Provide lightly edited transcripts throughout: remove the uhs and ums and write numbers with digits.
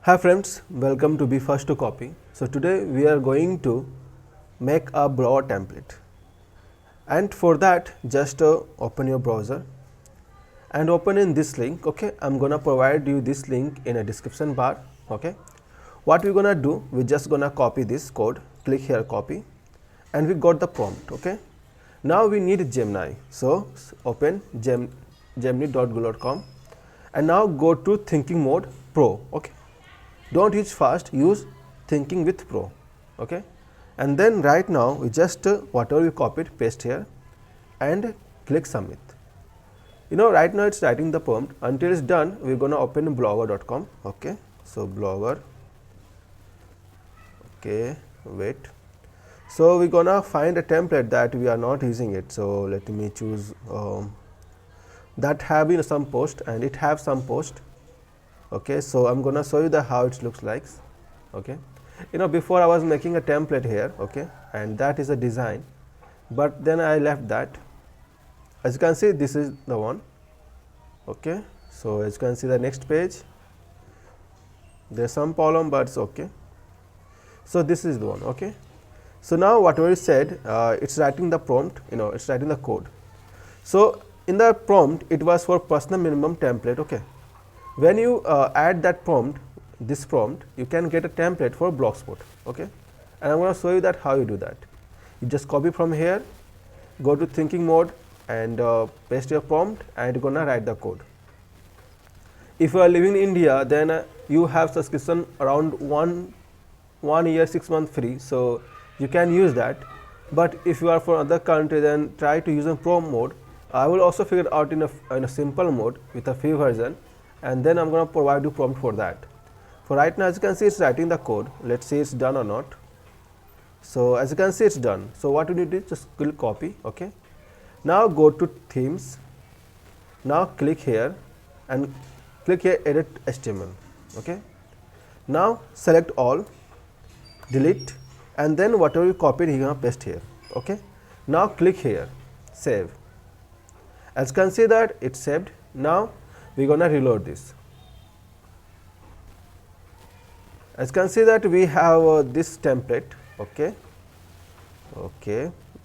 Hi friends, welcome to Be First to Copy. So today we are going to make a blogger template, and for that just open your browser and open in this link. Okay, I'm gonna provide you this link in a description bar. Okay, what we're gonna do, we're just gonna copy this code, click here copy, and we got the prompt. Okay, now we need Gemini, so open gemini.google.com and now go to thinking mode pro. Okay, don't use fast, use thinking with pro. Okay, and then right now we just whatever we copied paste here and click submit. Right now it's writing the prompt. Until it's done, we're gonna open blogger.com. Okay, so blogger. Okay, wait. So we're gonna find a template that we are not using it. So let me choose that have some post, and it have some post. Okay, so I'm gonna show you the how it looks like. Okay, before I was making a template here. Okay, and that is a design, but then I left that. As you can see, this is the one. Okay, so as you can see the next page, there's some column, but it's okay. So this is the one. Okay, so now whatever is said, it's writing the prompt, it's writing the code. So in the prompt, it was for personal minimum template. Okay, when you add that prompt, this prompt, you can get a template for Blogspot. Okay, and I'm going to show you that how you do that. You just copy from here, go to thinking mode and paste your prompt, and you're going to write the code. If you are living in India, then you have subscription around 1 year 6 months free, so you can use that. But if you are from other country, then try to use a pro mode. I will also figure out in a simple mode with a free version, and then I'm going to provide you prompt for that. For right now, as you can see, it's writing the code. Let's see it's done or not. So as you can see, it's done. So what you need to do, just click copy. Okay, now go to themes. Now click here and click here edit HTML. Okay, now select all, delete, and then whatever you copied, you're gonna paste here. Okay, now click here save. As you can see that it's saved. Now we're gonna reload this. As you can see that we have this template. Okay,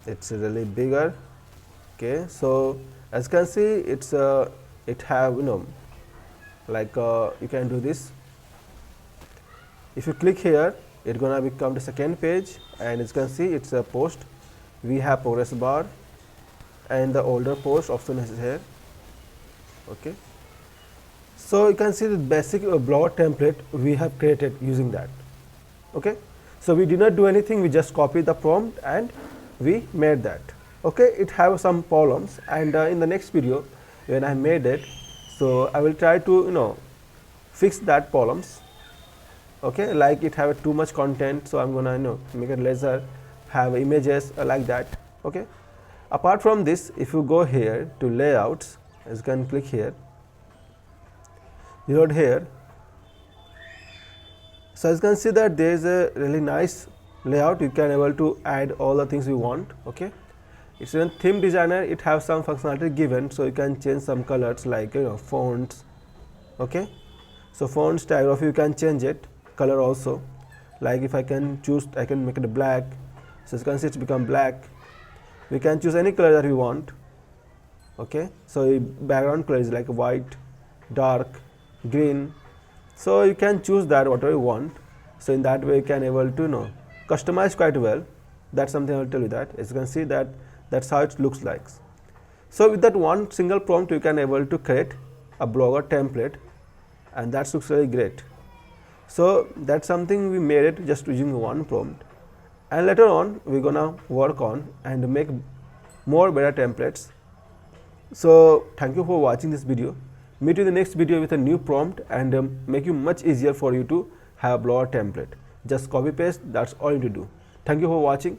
it's really bigger. Okay, so as you can see, it's it have like you can do this. If you click here, it's gonna become the second page, and as you can see, it's a post. We have progress bar, and the older post option is here. Okay, so you can see the basic blogger template we have created using that. Okay, so we did not do anything, we just copied the prompt and we made that. Okay, it have some problems, and in the next video when I made it, so I will try to fix that problems. Okay, like it have too much content, so I'm gonna make it lesser, have images like that. Okay, apart from this, if you go here to layouts, as you can click here, reload here. So as you can see that there is a really nice layout. You can able to add all the things you want. Okay, it's in theme designer. It has some functionality given, so you can change some colors like fonts. Okay, so fonts typography you can change it, color also. Like if I can choose, I can make it black. So as you can see, it's become black. We can choose any color that we want. Okay, so background color is like white, dark, green. So you can choose that whatever you want. So in that way you can able to customize quite well. That's something I will tell you that. As you can see that that's how it looks like. So with that one single prompt, you can able to create a blogger template, and that looks really great. So that's something we made it just using one prompt, and later on we're gonna work on and make more better templates. So thank you for watching this video. Meet you in the next video with a new prompt, and make you much easier for you to have a blogger template. Just copy paste, that's all you need to do. Thank you for watching.